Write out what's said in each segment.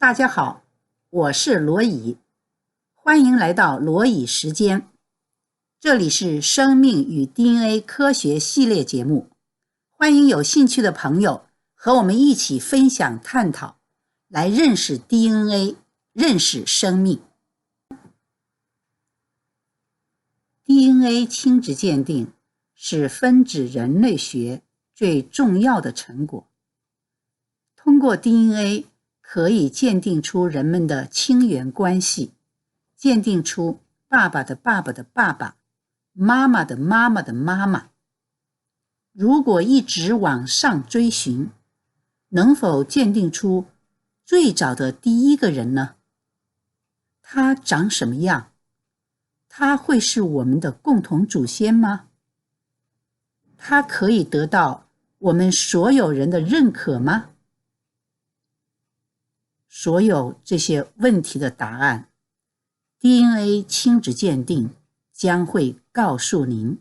大家好，我是罗乙，欢迎来到罗乙时间。这里是生命与 DNA 科学系列节目，欢迎有兴趣的朋友和我们一起分享探讨，来认识 DNA， 认识生命。DNA 亲子鉴定是分子人类学最重要的成果。通过 DNA 可以鉴定出人们的亲缘关系，鉴定出爸爸的爸爸的爸爸，妈妈的妈妈的妈妈。如果一直往上追寻，能否鉴定出最早的第一个人呢？他长什么样？他会是我们的共同祖先吗？他可以得到我们所有人的认可吗？所有这些问题的答案， DNA 亲子鉴定将会告诉您。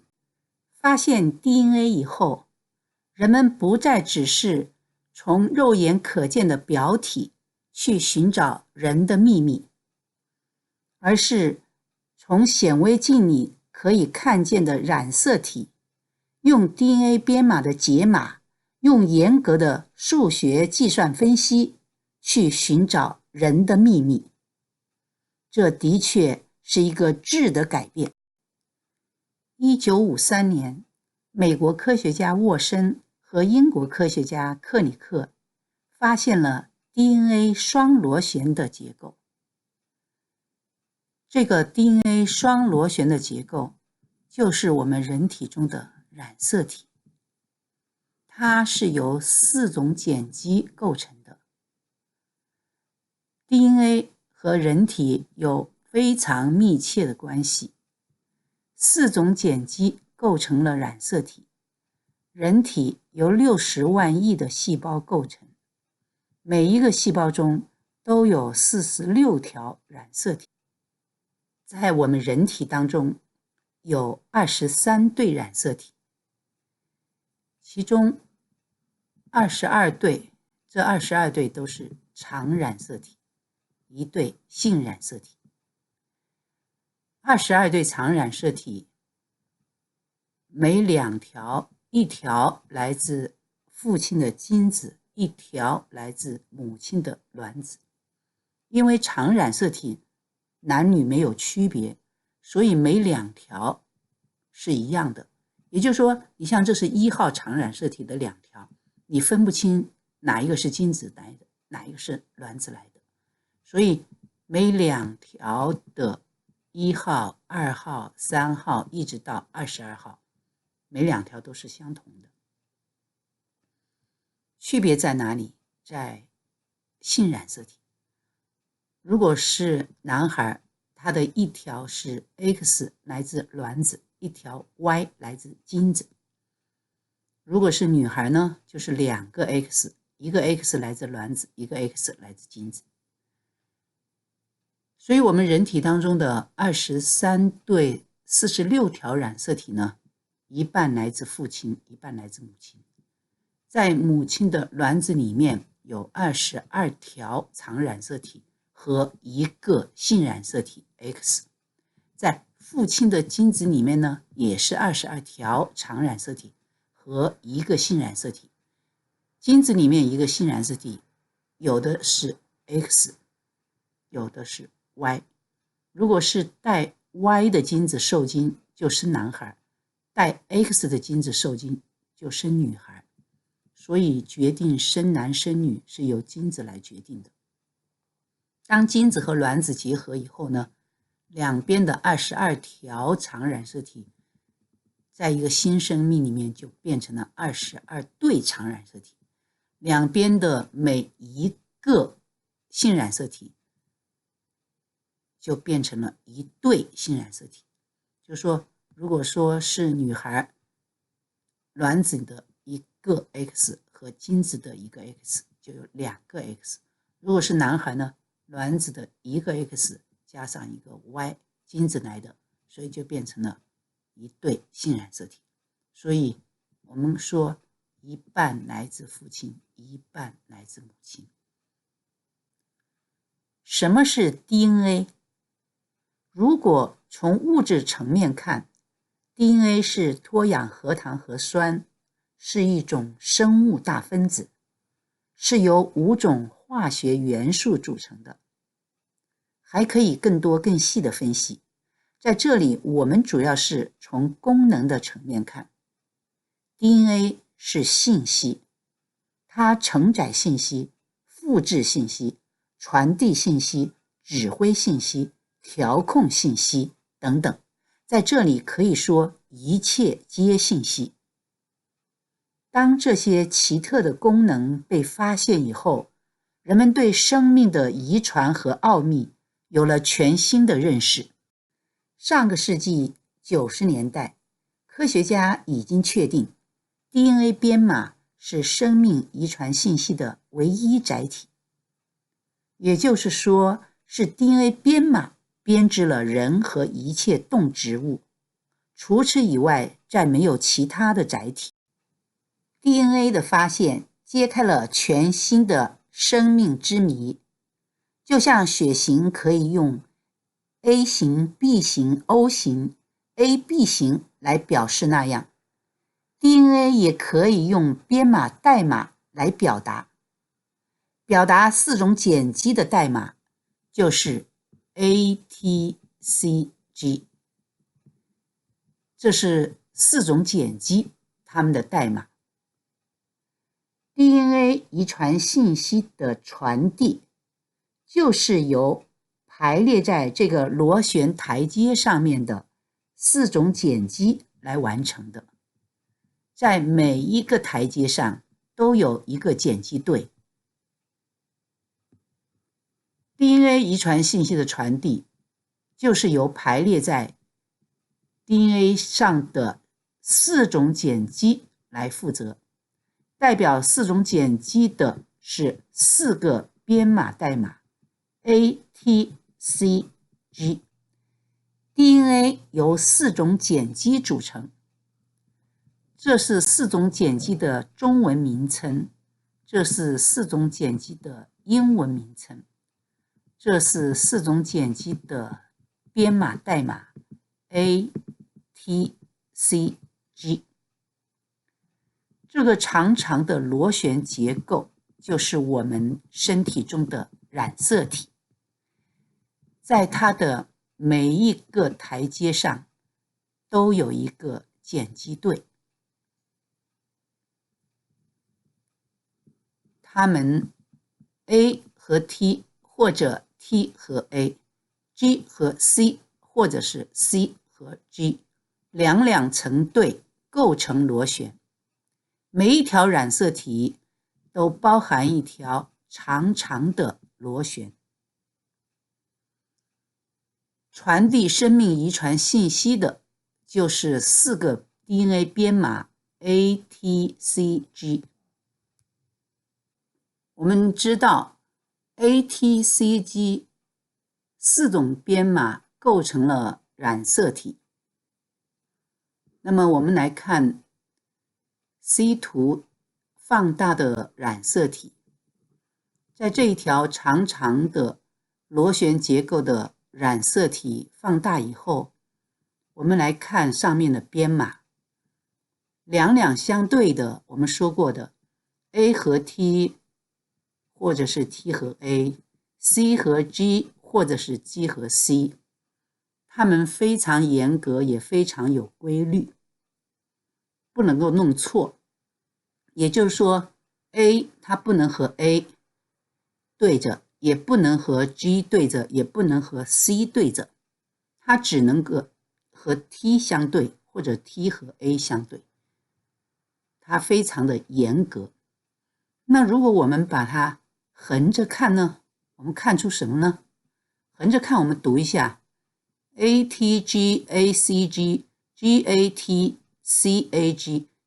发现 DNA 以后，人们不再只是从肉眼可见的表体去寻找人的秘密，而是从显微镜里可以看见的染色体，用 DNA 编码的解码，用严格的数学计算分析去寻找人的秘密。这的确是一个质的改变。1953年，美国科学家沃森和英国科学家克里克发现了 DNA 双螺旋的结构。这个 DNA 双螺旋的结构就是我们人体中的染色体，它是由4种碱基构成的。DNA 和人体有非常密切的关系，4种碱基构成了染色体。人体由60万亿的细胞构成，每一个细胞中都有46条染色体。在我们人体当中有23对染色体，其中22对，这22对都是常染色体，1对性染色体。22对常染色体，每2条，1条来自父亲的精子，1条来自母亲的卵子。因为常染色体男女没有区别，所以每2条是一样的。也就是说，你像这是1号常染色体的2条，你分不清哪一个是精子来的，哪一个是卵子来的。所以每2条的1号、2号、3号一直到22号，每2条都是相同的。区别在哪里？在性染色体。如果是男孩，他的1条是 X 来自卵子，1条 Y 来自精子。如果是女孩呢，就是2个 X， 一个 X 来自卵子，一个 X 来自精子。所以我们人体当中的23对46条染色体呢，一半来自父亲，一半来自母亲。在母亲的卵子里面有22条常染色体和1个性染色体 X， 在父亲的精子里面呢，也是22条常染色体和1个性染色体。精子里面1个性染色体，有的是 X， 有的是 Y。 如果是带 Y 的精子受精就是男孩，带 X 的精子受精就是女孩。所以决定生男生女是由精子来决定的。当精子和卵子结合以后呢，两边的22条常染色体在一个新生命里面就变成了22对常染色体，两边的每1个性染色体就变成了1对性染色体。就是说，如果说是女孩，卵子的1个 X 和精子的1个 X 就有2个 X。 如果是男孩呢，卵子的1个 X 加上1个 Y， 精子来的，所以就变成了1对性染色体。所以我们说一半来自父亲，一半来自母亲。什么是 DNA？ 如果从物质层面看， DNA 是脱氧核糖核酸，是一种生物大分子，是由5种化学元素组成的。还可以更多更细的分析，在这里我们主要是从功能的层面看。 DNA 是信息，它承载信息、复制信息、传递信息、指挥信息、调控信息等等，在这里可以说一切皆信息。当这些奇特的功能被发现以后，人们对生命的遗传和奥秘有了全新的认识。上个世纪90年代，科学家已经确定 DNA 编码是生命遗传信息的唯一载体，也就是说，是 DNA 编码编织了人和一切动植物，除此以外再没有其他的载体。 DNA 的发现揭开了全新的生命之谜，就像血型可以用 A 型、B 型、O 型、AB 型来表示那样， DNA 也可以用编码代码来表达4种碱基的代码，就是 ATCG， 这是4种碱基它们的代码。 DNA 遗传信息的传递就是由排列在这个螺旋台阶上面的4种碱基来完成的，在每一个台阶上都有一个碱基对。 DNA 遗传信息的传递就是由排列在 DNA 上的4种碱基来负责，代表4种碱基的是4个编码代码 ATCG。 DNA 由4种碱基组成，这是4种碱基的中文名称，这是4种碱基的英文名称，这是4种碱基的编码代码 ATCG。 这个长长的螺旋结构就是我们身体中的染色体，在它的每一个台阶上都有一个碱基对，它们 A 和 T 或者 T 和 A，G 和 C 或者是 C 和 G， 两成对构成螺旋。每一条染色体都包含一条长长的螺旋。传递生命遗传信息的就是4个 DNA 编码 ATCG。 我们知道 ATCG 4种编码构成了染色体。那么我们来看 C 图放大的染色体，在这一条长长的螺旋结构的染色体放大以后，我们来看上面的编码，两相对的，我们说过的 A 和 T 或者是 T 和 A，C 和 G 或者是 G 和 C， 它们非常严格也非常有规律，不能够弄错。也就是说 A 它不能和 A 对着，也不能和 G 对着，也不能和 C 对着，它只能够和 T 相对，或者 T 和 A 相对，它非常的严格。那如果我们把它横着看呢，我们看出什么呢？横着看，我们读一下 ATGACG GATCAG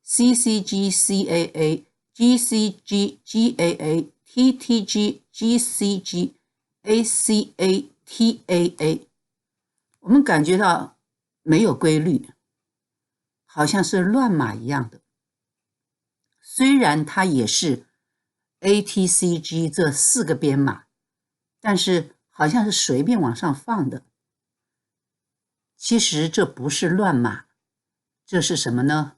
CCG CAA GCG GAA TTG GCG ACA TAA， 我们感觉到没有规律，好像是乱码一样的。虽然它也是 ATCG 这4个编码，但是好像是随便往上放的。其实这不是乱码，这是什么呢？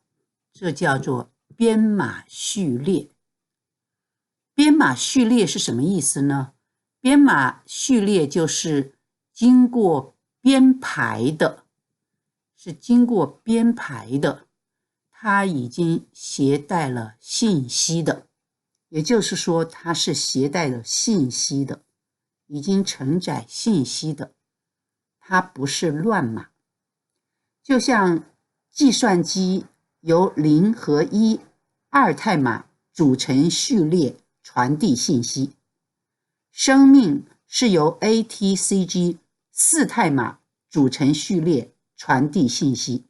这叫做编码序列。编码序列是什么意思呢？编码序列就是经过编排的，它已经携带了信息的，也就是说它是携带了信息的，已经承载信息的，它不是乱码。就像计算机由0和1二态码组成序列传递信息，生命是由 ATCG 4态码组成序列传递信息。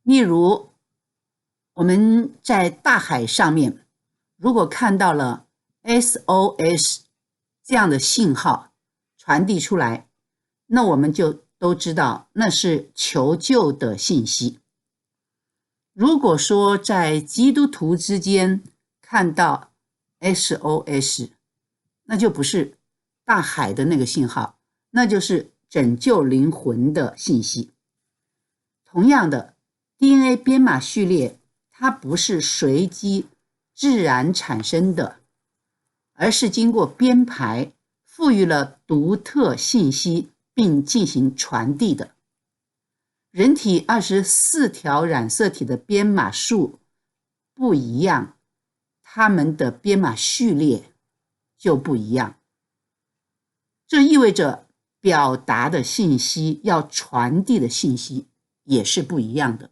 例如，我们在大海上面，如果看到了 SOS 这样的信号传递出来，那我们就都知道那是求救的信息。如果说在基督徒之间看到 SOS， 那就不是大海的那个信号，那就是拯救灵魂的信息。同样的， DNA 编码序列它不是随机自然产生的，而是经过编排，赋予了独特信息并进行传递的。人体24条染色体的编码数不一样，它们的编码序列就不一样。这意味着表达的信息，要传递的信息也是不一样的。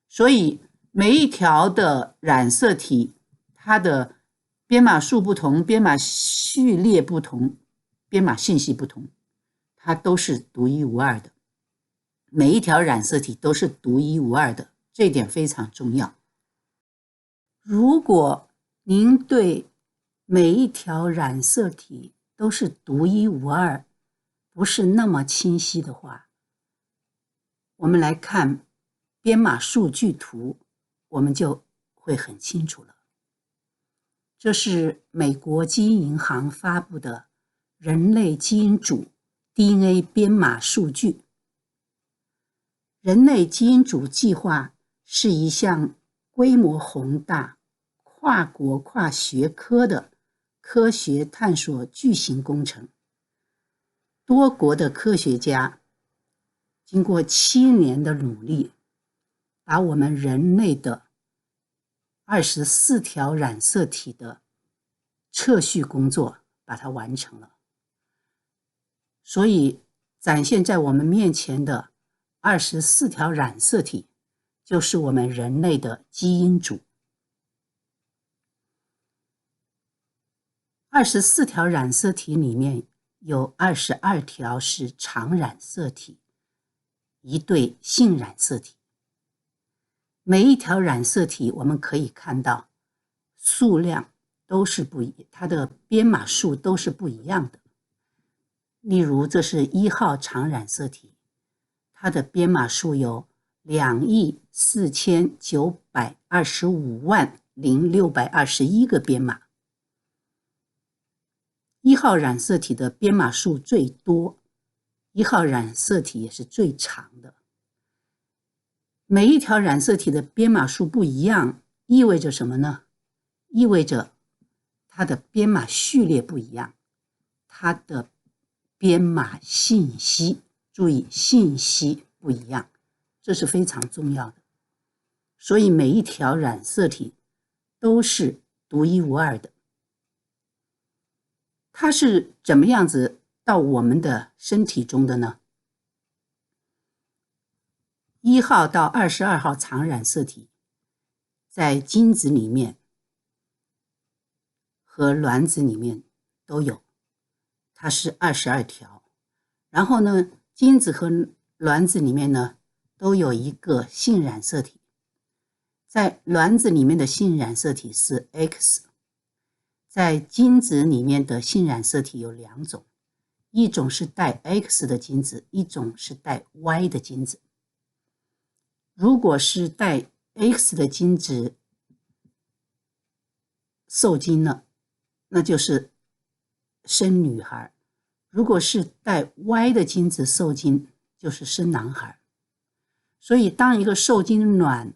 所以每一条的染色体，它的编码数不同，编码序列不同，编码信息不同，它都是独一无二的。每一条染色体都是独一无二的，这一点非常重要。如果您对每一条染色体都是独一无二，不是那么清晰的话，我们来看编码数据图，我们就会很清楚了。这是美国基因银行发布的人类基因组 DNA 编码数据。人类基因组计划是一项规模宏大、跨国跨学科的科学探索巨型工程。多国的科学家经过7年的努力，把我们人类的24条染色体的测序工作把它完成了。所以展现在我们面前的24条染色体就是我们人类的基因组。24条染色体里面有22条是常染色体，1对性染色体。每一条染色体我们可以看到数量都是不一，它的编码数都是不一样的。例如这是1号常染色体，它的编码数有249250621个编码。1号染色体的编码数最多，1号染色体也是最长的。每一条染色体的编码数不一样，意味着什么呢？意味着它的编码序列不一样，它的编码信息，注意信息不一样，这是非常重要的。所以每一条染色体都是独一无二的。它是怎么样子到我们的身体中的呢？1号到22号常染色体在精子里面和卵子里面都有，它是22条。然后呢，精子和卵子里面呢都有一个性染色体，在卵子里面的性染色体是 X， 在精子里面的性染色体有2种，一种是带 X 的精子，一种是带 Y 的精子。如果是带 X 的精子受精了，那就是生女孩，如果是带 Y 的精子受精，就是生男孩。所以当一个受精卵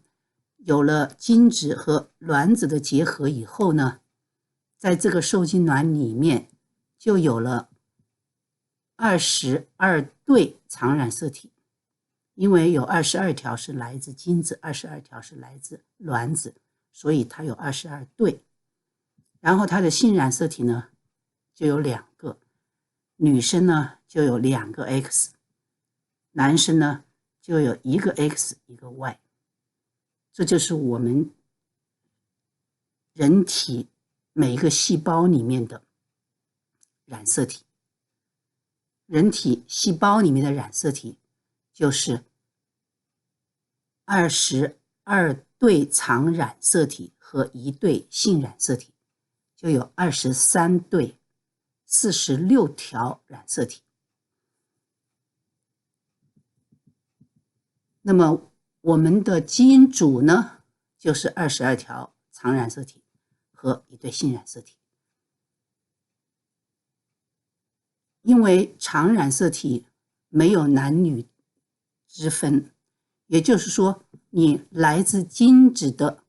有了精子和卵子的结合以后呢，在这个受精卵里面就有了22对常染色体，因为有22条是来自精子，22条是来自卵子，所以它有22对。然后它的性染色体呢就有2个，女生呢就有2个 X， 男生呢就有1个 X 1个 Y。 这就是我们人体每一个细胞里面的染色体。人体细胞里面的染色体就是22对常染色体和1对性染色体，就有23对46条染色体。那么我们的基因组呢，就是22条常染色体和1对性染色体。因为常染色体没有男女之分，也就是说你来自精子的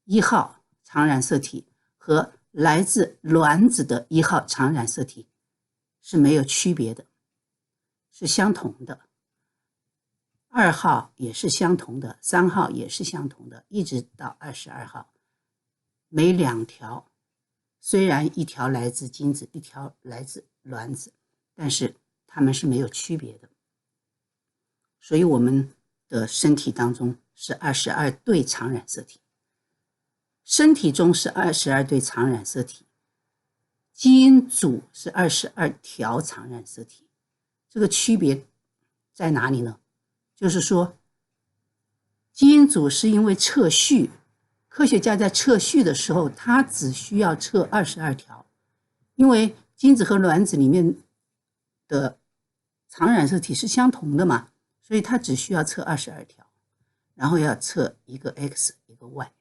1号常染色体和来自卵子的1号常染色体是没有区别的，是相同的。2号也是相同的，3号也是相同的，一直到22号。每2条虽然1条来自精子，1条来自卵子，但是它们是没有区别的。所以我们的身体当中是22对常染色体，身体中是22对常染色体，基因组是22条常染色体。这个区别在哪里呢？就是说基因组是因为测序，科学家在测序的时候他只需要测22条，因为精子和卵子里面的常染色体是相同的嘛，所以他只需要测22条，然后要测1个 X 1个 Y，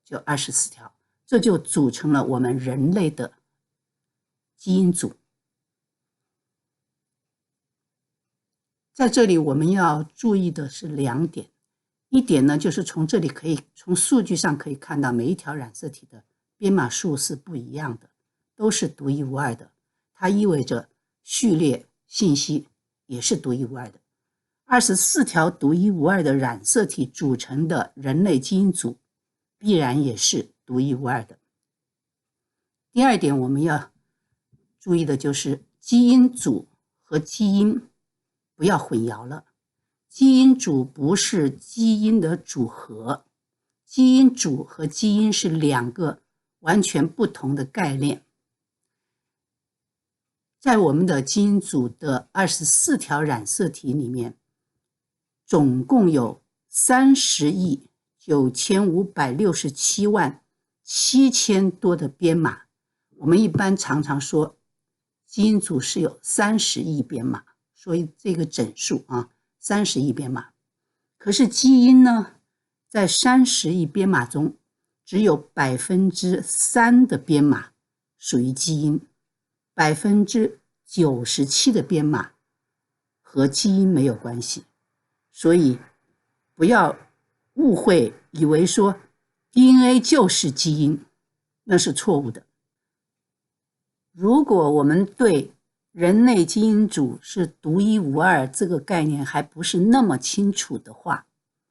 就24条，这就组成了我们人类的基因组。在这里我们要注意的是2点，一点呢就是从这里从数据上可以看到每一条染色体的编码数是不一样的，都是独一无二的，它意味着序列信息也是独一无二的。24条独一无二的染色体组成的人类基因组必然也是独一无二的。第2点我们要注意的就是基因组和基因不要混淆了，基因组不是基因的组合，基因组和基因是2个完全不同的概念。在我们的基因组的24条染色体里面，总共有30.9567.7多的编码。我们一般常常说基因组是有30亿编码，所以这个整数30亿编码。可是基因呢，在30亿编码中只有 3% 的编码属于基因， 97% 的编码和基因没有关系。所以不要误会以为说 DNA 就是基因，那是错误的。如果我们对人类基因组是独一无二这个概念还不是那么清楚的话，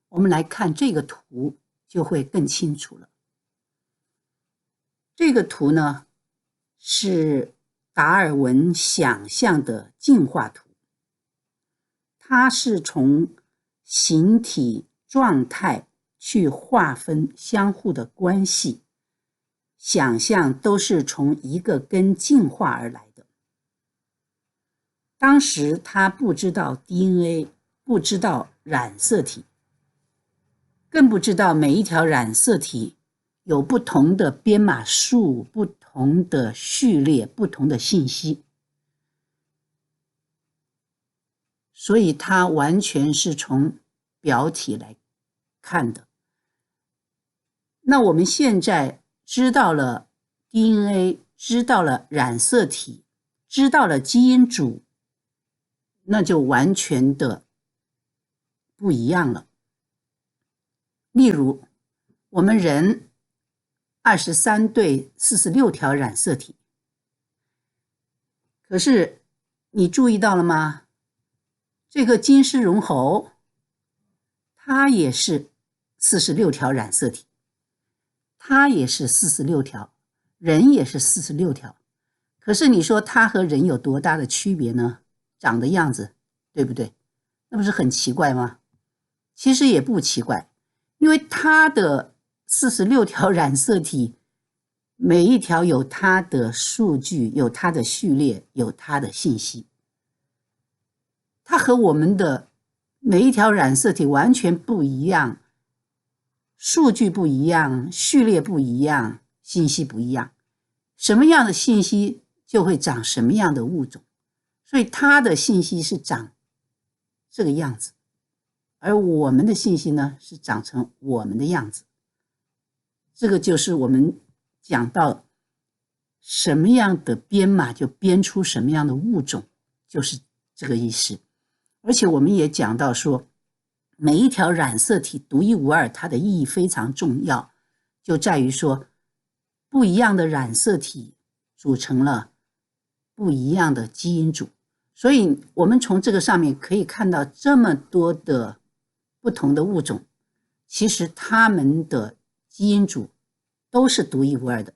我们来看这个图就会更清楚了。这个图呢是达尔文想象的进化图，它是从形体状态去划分相互的关系，想象都是从一个根进化而来的。当时他不知道 DNA， 不知道染色体，更不知道每一条染色体有不同的编码数、不同的序列、不同的信息，所以它完全是从表体来看的。那我们现在知道了 DNA， 知道了染色体，知道了基因组，那就完全的不一样了。例如，我们人23对46条染色体，可是你注意到了吗？这个金丝绒猴，它也是46条染色体，它也是46条，人也是46条。可是你说它和人有多大的区别呢？长的样子，对不对？那不是很奇怪吗？其实也不奇怪，因为它的46条染色体，每一条有它的数据，有它的序列，有它的信息。它和我们的每一条染色体完全不一样，数据不一样，序列不一样，信息不一样。什么样的信息就会长什么样的物种，所以它的信息是长这个样子，而我们的信息呢是长成我们的样子。这个就是我们讲到什么样的编码就编出什么样的物种，就是这个意思。而且我们也讲到说，每一条染色体独一无二，它的意义非常重要，就在于说不一样的染色体组成了不一样的基因组。所以我们从这个上面可以看到这么多的不同的物种，其实它们的基因组都是独一无二的，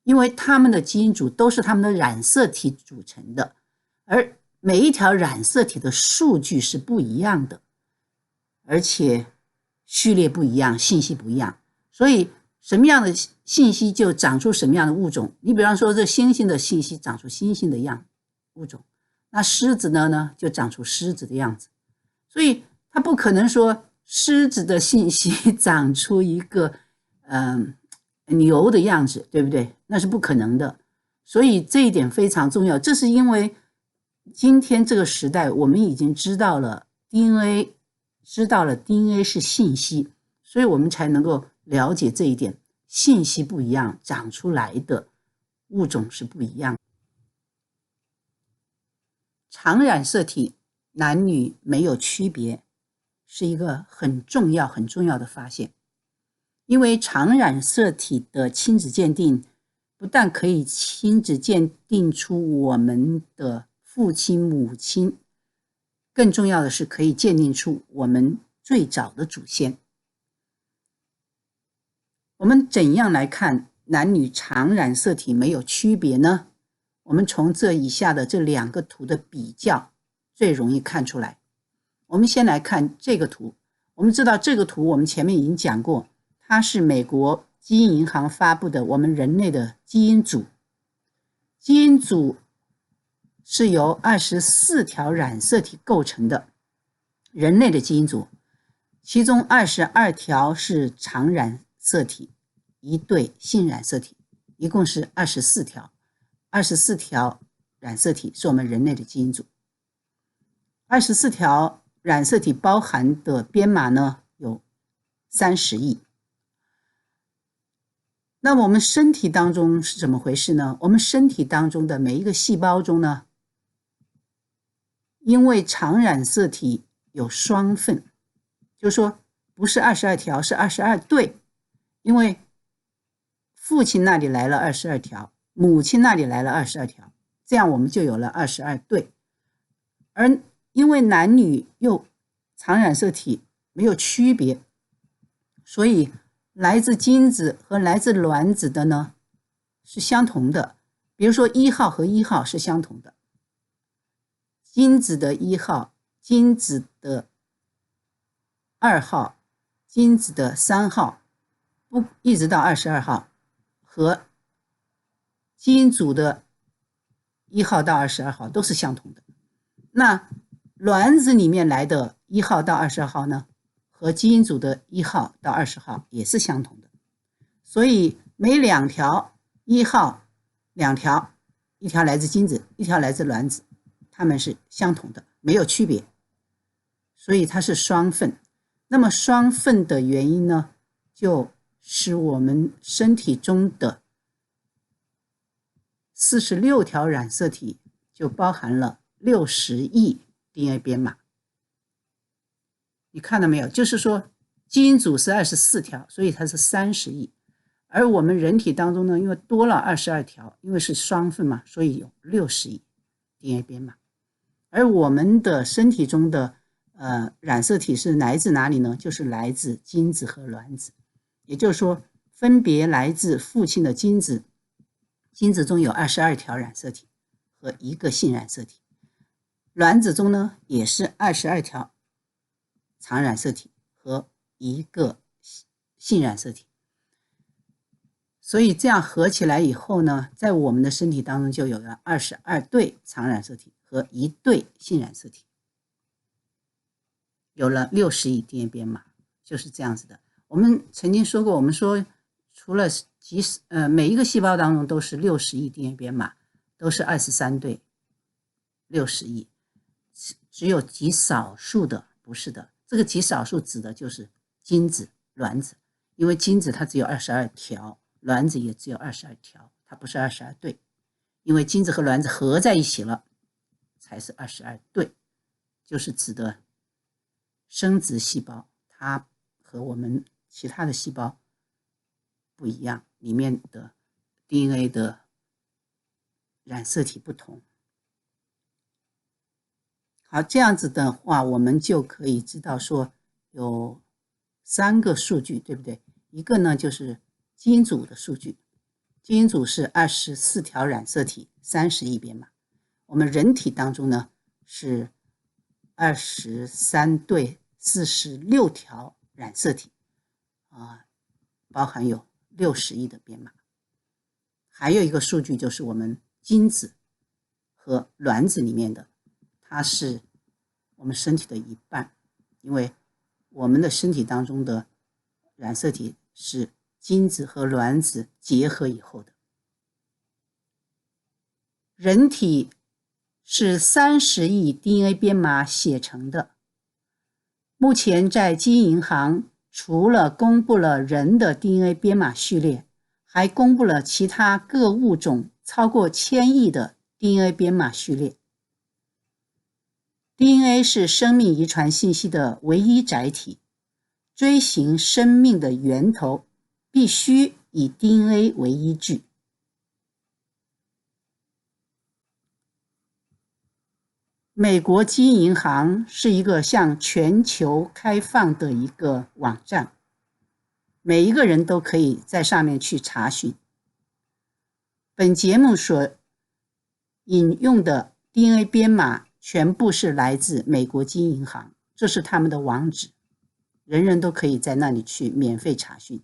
因为它们的基因组都是它们的染色体组成的，而每一条染色体的数据是不一样的，而且序列不一样，信息不一样，所以什么样的信息就长出什么样的物种。你比方说这猩猩的信息长出猩猩的物种，那狮子呢就长出狮子的样子。所以它不可能说狮子的信息长出一个牛的样子，对不对？那是不可能的。所以这一点非常重要，这是因为今天这个时代我们已经知道了 DNA 是信息，所以我们才能够了解这一点，信息不一样，长出来的物种是不一样。常染色体男女没有区别，是一个很重要的发现。因为常染色体的亲子鉴定不但可以亲子鉴定出我们的父亲母亲，更重要的是可以鉴定出我们最早的祖先。我们怎样来看男女常染色体没有区别呢？我们从这以下的这2个图的比较最容易看出来。我们先来看这个图，我们知道这个图我们前面已经讲过，它是美国基因银行发布的我们人类的基因组。基因组是由24条染色体构成的，人类的基因组，其中22条是常染色体，1对性染色体，一共是24条。24条染色体是我们人类的基因组。24条染色体包含的编码呢有30亿。那么我们身体当中是怎么回事呢？我们身体当中的每一个细胞中呢，因为常染色体有双份，就是说不是22条，是22对，因为父亲那里来了22条，母亲那里来了22条，这样我们就有了22对。而因为男女又常染色体没有区别，所以来自精子和来自卵子的呢是相同的。比如说1号和1号是相同的，精子的1号、精子的2号、精子的3号，一直到22号，和基因组的1号到22号都是相同的。那卵子里面来的1号到22号呢，和基因组的1号到20号也是相同的。所以每2条1号2条，一条来自精子，一条来自卵子，它们是相同的，没有区别。所以它是双份。那么双份的原因呢，就使我们身体中的46条染色体就包含了60亿 DNA 编码。你看到没有？就是说基因组是24条，所以它是30亿。而我们人体当中呢，因为多了22条，因为是双份嘛，所以有60亿 DNA 编码。而我们的身体中的染色体是来自哪里呢？就是来自精子和卵子，也就是说分别来自父亲的精子，精子中有22条染色体和1个性染色体，卵子中呢也是22条常染色体和1个性染色体。所以这样合起来以后呢，在我们的身体当中就有了22对常染色体和1对性染色体，有了60亿 DNA 编码，就是这样子的。我们曾经说过，我们说除了每一个细胞当中都是60亿 DNA 编码，都是23对60亿，只有极少数的不是的。这个极少数指的就是精子、卵子，因为精子它只有22条，卵子也只有22条，它不是22对，因为精子和卵子合在一起了才是22对，就是指的生殖细胞，它和我们其他的细胞不一样，里面的 DNA 的染色体不同。好，这样子的话，我们就可以知道说有3个数据，对不对？一个呢就是基因组的数据，基因组是24条染色体，30亿编码。我们人体当中呢是23对46条染色体，包含有60亿的编码。还有一个数据就是我们精子和卵子里面的，它是我们身体的1半，因为我们的身体当中的染色体是精子和卵子结合以后的。人体是30亿 DNA 编码写成的。目前在基因银行除了公布了人的 DNA 编码序列，还公布了其他各物种超过1000亿的 DNA 编码序列。DNA 是生命遗传信息的唯一载体，追寻生命的源头必须以 DNA 为依据。美国基因银行是一个向全球开放的一个网站，每一个人都可以在上面去查询。本节目所引用的 DNA 编码全部是来自美国基因银行，这是他们的网址，人人都可以在那里去免费查询。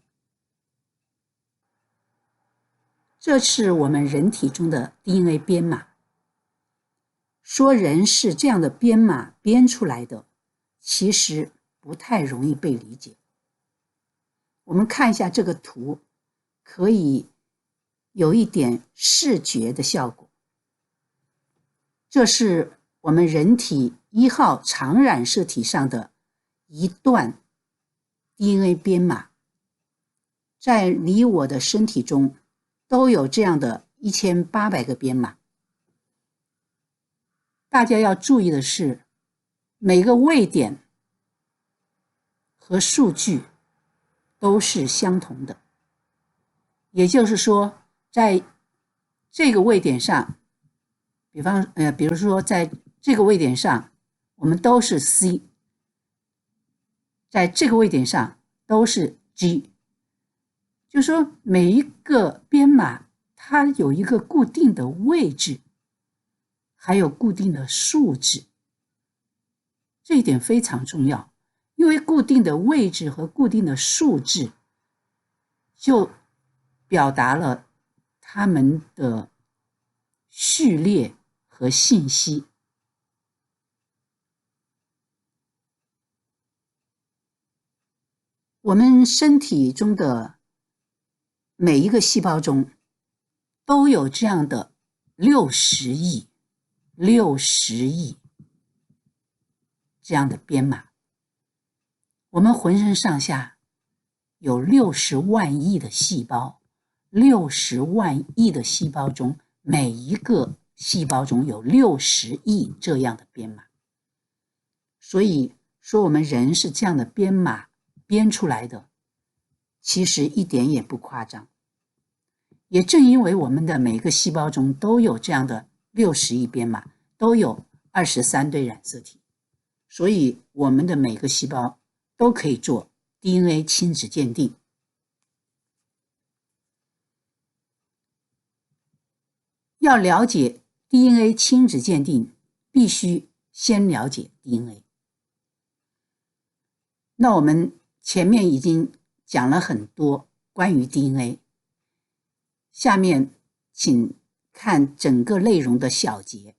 这是我们人体中的 DNA 编码。说人是这样的编码编出来的，其实不太容易被理解。我们看一下这个图，可以有一点视觉的效果。这是我们人体1号常染色体上的一段 DNA 编码，在你我的身体中都有这样的1800个编码。大家要注意的是，每个位点和数据都是相同的，也就是说，在这个位点上，比如说在这个位点上，我们都是 C， 在这个位点上都是 G， 就是说每一个编码它有一个固定的位置，还有固定的数值，这一点非常重要，因为固定的位置和固定的数字就表达了它们的序列和信息。我们身体中的每一个细胞中都有这样的60亿这样的编码。我们浑身上下有60万亿的细胞，60万亿的细胞中，每一个细胞中有60亿这样的编码。所以说我们人是这样的编码编出来的，其实一点也不夸张。也正因为我们的每个细胞中都有这样的60亿编码，都有23对染色体，所以我们的每个细胞都可以做 DNA 亲子鉴定。要了解 DNA 亲子鉴定，必须先了解 DNA。那我们前面已经讲了很多关于 DNA， 下面请看整个内容的小结。